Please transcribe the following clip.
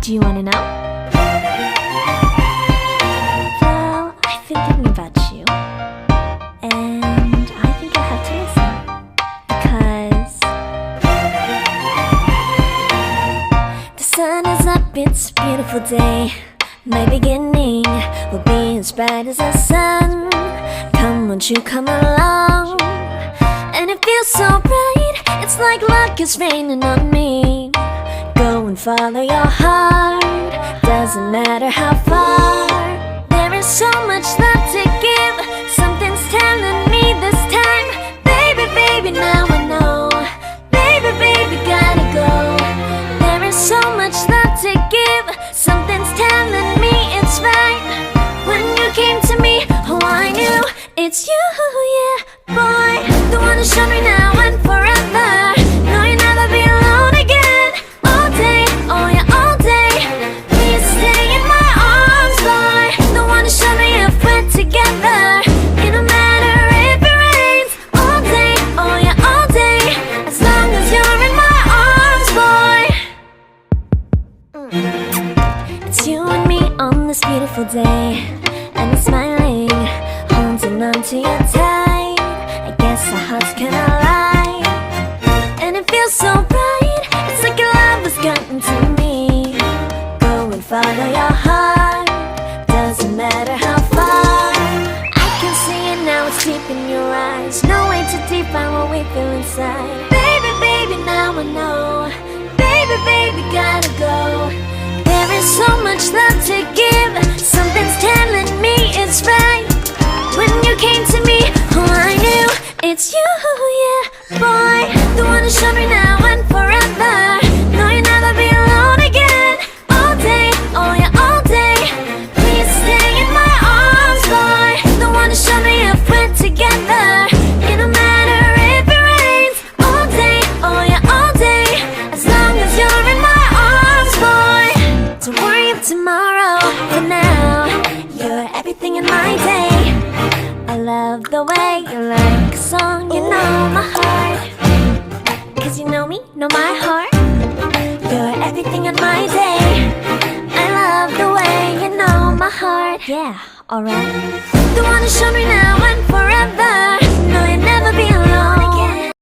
Do you wanna know? Well, I've been thinking about you, and I think you'll have to listen, because the sun is up, it's a beautiful day. My beginning will be as bright as the sun. Come, won't you come along? And it feels so bright, it's like luck is raining on me. Go and follow your heart, doesn't matter how far. There is so much love to give, something's telling me this time. Baby, baby, now I know. Baby, baby, gotta go. There is so much love to give, something's telling me it's right. When you came to me, oh I knew it's you, yeah, boy. The one who showed me now and forever. No, you'll never be alone again. All day, oh yeah, all day. Please stay in my arms, boy. The one who showed me if we're together. It don't matter if it rains. All day, oh yeah, all day. As long as you're in my arms, boy. It's you and me on this beautiful day, and I'm smiling, holding on to you tight. I guess our hearts can align, and it feels so bright. It's like your love has gotten to me. Go and follow your heart, doesn't matter how far. I can see it now, it's deep in your eyes. No way to define what we feel inside. Baby, baby, now I know. Baby, baby, gotta go. There is so much love to give, something's telling me it's right. When you came to me, oh I knew it's you, yeah, boy. The one who showed me now and forever. No, you'll never be alone again. All day, oh yeah, all day. Please stay in my arms, boy. The one who showed me if we're together. It don't matter if it rains. All day, oh yeah, all day. As long as you're in my arms, boy. Don't worry of tomorrow, for now you're everything in my day. I love the way you like a song, you know my heart. Cause you know me, know my heart. You're everything in my day. I love the way you know my heart. Yeah, alright. The one who showed me now and forever.